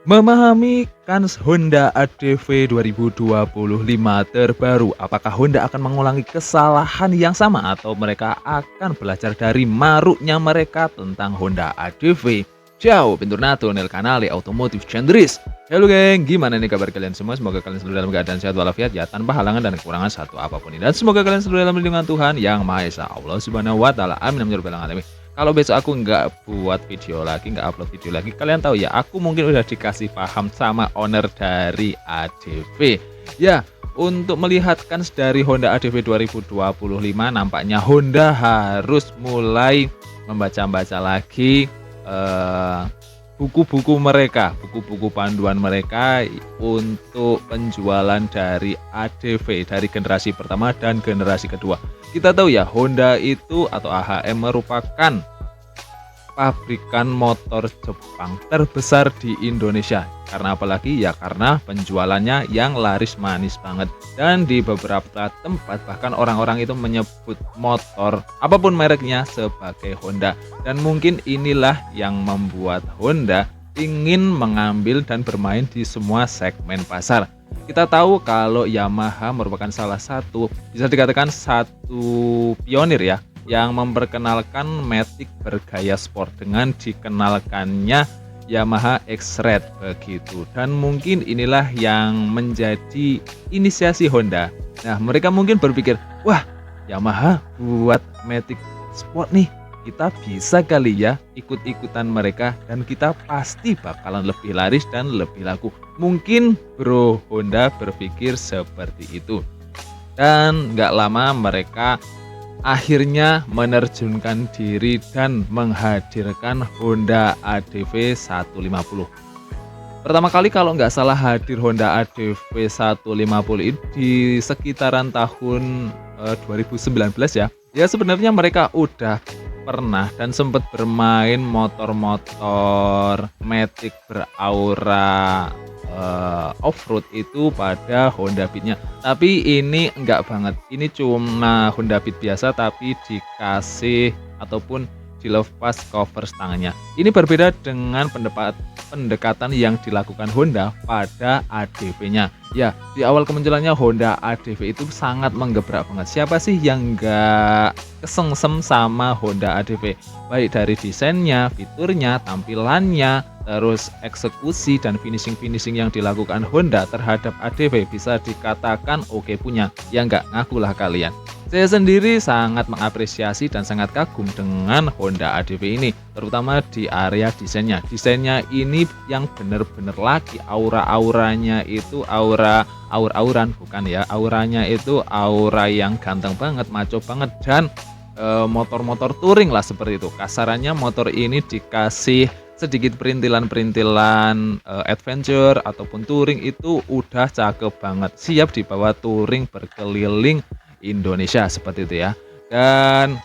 Memahami kans Honda ADV 2025 terbaru, apakah Honda akan mengulangi kesalahan yang sama atau mereka akan belajar dari maruknya mereka tentang Honda ADV? Ciao, bentornato nel canale Automotive Chandris. Halo geng, gimana nih kabar kalian semua? Semoga kalian selalu dalam keadaan sehat walafiat ya, tanpa halangan dan kekurangan satu apapun ini. Dan semoga kalian selalu dalam lindungan Tuhan Yang Maha Esa, Allah Subhanahu wa taala. Amin amin ya rabbal alamin. Kalau besok aku nggak buat video lagi, nggak upload video lagi, kalian tahu ya, aku mungkin udah dikasih paham sama owner dari ADV. Ya, untuk melihat kans dari Honda ADV 2025, nampaknya Honda harus mulai membaca-baca lagi eh, buku-buku mereka, buku-buku panduan mereka untuk penjualan dari ADV dari generasi pertama dan generasi kedua. Kita tahu ya, Honda itu atau AHM merupakan pabrikan motor Jepang terbesar di Indonesia. Karena apalagi ya karena penjualannya yang laris manis banget. Dan di beberapa tempat bahkan orang-orang itu menyebut motor apapun mereknya sebagai Honda. Dan mungkin inilah yang membuat Honda ingin mengambil dan bermain di semua segmen pasar. Kita tahu kalau Yamaha merupakan salah satu, bisa dikatakan satu pionir ya, yang memperkenalkan Matic bergaya sport dengan dikenalkannya Yamaha X-Red begitu. Dan mungkin inilah yang menjadi inisiasi Honda. Nah, mereka mungkin berpikir, wah, Yamaha buat Matic Sport nih, kita bisa kali ya ikut-ikutan mereka dan kita pasti bakalan lebih laris dan lebih laku. Mungkin bro Honda berpikir seperti itu. Dan nggak lama mereka akhirnya menerjunkan diri dan menghadirkan Honda ADV 150. Pertama kali kalau nggak salah hadir Honda ADV 150 ini di sekitaran tahun 2019 ya. Ya sebenarnya mereka udah pernah dan sempat bermain motor-motor Matic beraura off-road itu pada Honda Beat-nya. Tapi ini enggak banget. Ini cuma Honda Beat biasa tapi dikasih ataupun dilepas cover stangnya. Ini berbeda dengan pendekatan yang dilakukan Honda pada ADV-nya. Ya, di awal kemunculannya Honda ADV itu sangat menggebrak banget. Siapa sih yang enggak kesengsem sama Honda ADV? Baik dari desainnya, fiturnya, tampilannya, terus eksekusi dan finishing yang dilakukan Honda terhadap ADV bisa dikatakan oke punya. Ya enggak, ngakulah kalian. Saya sendiri sangat mengapresiasi dan sangat kagum dengan Honda ADV ini, terutama di area desainnya. Desainnya ini yang bener-bener lagi, aura-auranya itu aura-auran bukan ya, auranya itu aura yang ganteng banget, maco banget, dan motor-motor touring lah seperti itu. Kasarannya motor ini dikasih sedikit perintilan-perintilan adventure ataupun touring itu udah cakep banget, siap dibawa touring berkeliling Indonesia seperti itu ya. Dan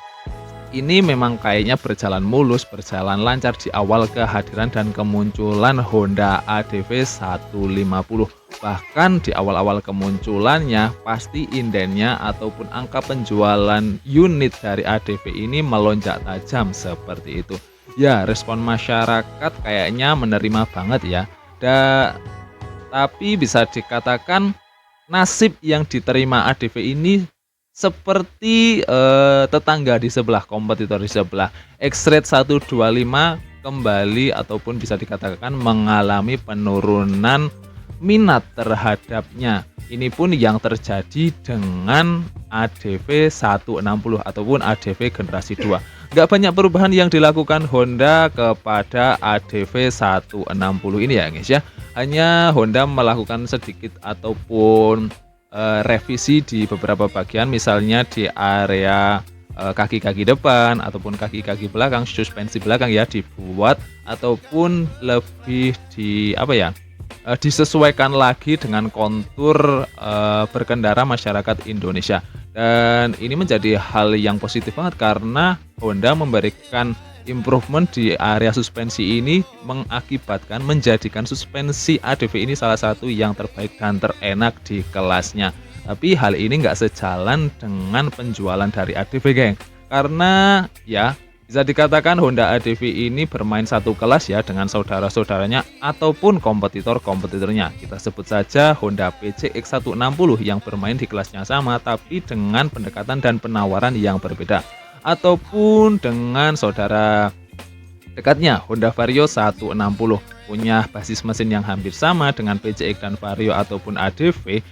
ini memang kayaknya berjalan mulus, berjalan lancar di awal kehadiran dan kemunculan Honda ADV 150. Bahkan di awal-awal kemunculannya pasti indennya ataupun angka penjualan unit dari ADV ini melonjak tajam seperti itu. Ya, respon masyarakat kayaknya menerima banget ya. Tapi bisa dikatakan nasib yang diterima ADV ini seperti tetangga di sebelah, kompetitor di sebelah. X-Red 125 kembali ataupun bisa dikatakan mengalami penurunan minat terhadapnya. Ini pun yang terjadi dengan ADV 160 ataupun ADV generasi 2. Nggak banyak perubahan yang dilakukan Honda kepada ADV 160 ini ya guys ya. Hanya Honda melakukan sedikit ataupun revisi di beberapa bagian, misalnya di area kaki-kaki depan ataupun kaki-kaki belakang, suspensi belakang ya dibuat ataupun lebih disesuaikan lagi dengan kontur berkendara masyarakat Indonesia. Dan ini menjadi hal yang positif banget karena Honda memberikan improvement di area suspensi ini menjadikan suspensi ADV ini salah satu yang terbaik dan terenak di kelasnya. Tapi hal ini nggak sejalan dengan penjualan dari ADV geng. Karena ya Bisa dikatakan Honda ADV ini bermain satu kelas ya dengan saudara-saudaranya ataupun kompetitor-kompetitornya. Kita sebut saja Honda PCX 160 yang bermain di kelas yang sama tapi dengan pendekatan dan penawaran yang berbeda. Ataupun dengan saudara dekatnya Honda Vario 160 punya basis mesin yang hampir sama dengan PCX dan Vario ataupun ADV.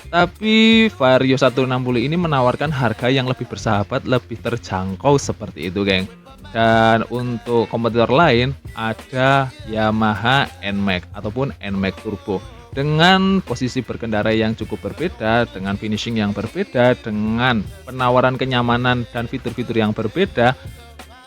Tapi Vario 160 ini menawarkan harga yang lebih bersahabat, lebih terjangkau seperti itu, geng. Dan untuk kompetitor lain ada Yamaha NMAX ataupun NMAX Turbo dengan posisi berkendara yang cukup berbeda, dengan finishing yang berbeda, dengan penawaran kenyamanan dan fitur-fitur yang berbeda,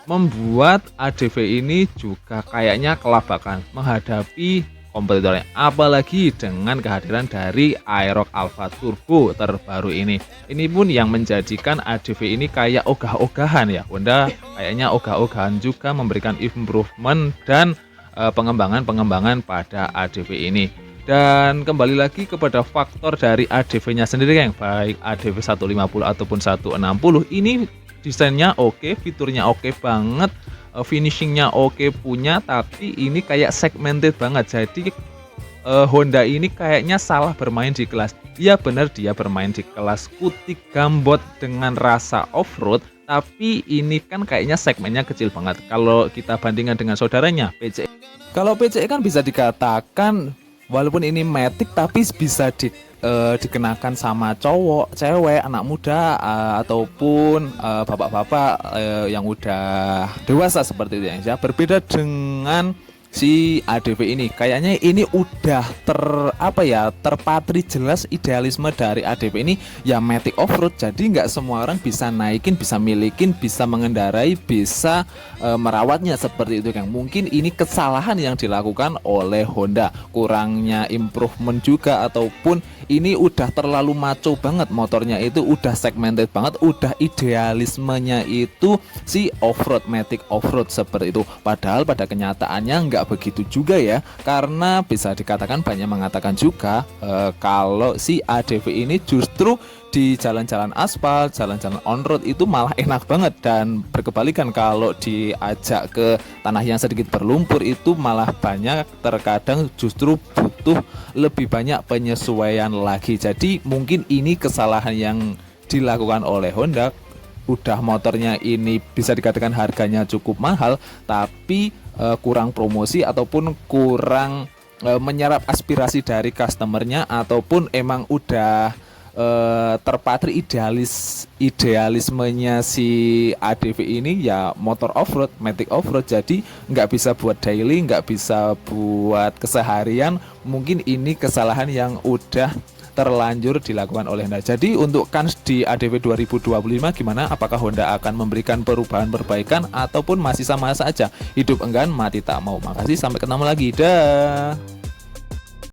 membuat ADV ini juga kayaknya kelabakan menghadapi kompetitornya, apalagi dengan kehadiran dari Aerox Alpha Turbo terbaru ini. Ini pun yang menjadikan ADV ini kayak ogah-ogahan ya. Honda kayaknya ogah-ogahan juga memberikan improvement dan pengembangan-pengembangan pada ADV ini. Dan kembali lagi kepada faktor dari ADV-nya sendiri yang baik ADV 150 ataupun 160 ini desainnya oke, fiturnya oke banget, finishingnya oke punya, tapi ini kayak segmented banget. Jadi Honda ini kayaknya salah bermain di kelas. Ya benar, dia bermain di kelas Kutik Gambot dengan rasa off-road, tapi ini kan kayaknya segmennya kecil banget kalau kita bandingkan dengan saudaranya PCX. Kalau PCX kan bisa dikatakan walaupun ini matic tapi bisa dikenakan sama cowok, cewek, anak muda ataupun bapak-bapak yang udah dewasa seperti itu ya. Berbeda dengan si ADV ini, kayaknya ini udah terpatri jelas idealisme dari ADV ini ya matic off-road. Jadi nggak semua orang bisa naikin, bisa milikin, bisa mengendarai, bisa merawatnya seperti itu kan. Mungkin ini kesalahan yang dilakukan oleh Honda, kurangnya improvement juga, ataupun ini udah terlalu maco banget, motornya itu udah segmented banget, udah idealismenya itu si off-road, matic off-road seperti itu. Padahal pada kenyataannya nggak begitu juga ya, karena bisa dikatakan banyak mengatakan juga kalau si ADV ini justru di jalan-jalan aspal, jalan-jalan on-road itu malah enak banget, dan berkebalikan kalau diajak ke tanah yang sedikit berlumpur itu malah banyak, terkadang justru butuh lebih banyak penyesuaian lagi. Jadi mungkin ini kesalahan yang dilakukan oleh Honda. Udah motornya ini bisa dikatakan harganya cukup mahal, tapi kurang promosi ataupun kurang menyerap aspirasi dari customernya, ataupun emang udah terpatri idealismenya si ADV ini ya motor off-road, matic off-road. Jadi nggak bisa buat daily, nggak bisa buat keseharian. Mungkin ini kesalahan yang udah terlanjur dilakukan oleh Honda. Jadi untuk kans di ADV 2025 gimana? Apakah Honda akan memberikan perubahan-perbaikan ataupun masih sama saja? Hidup enggan, mati tak mau. Makasih, sampai ketemu lagi. Dah.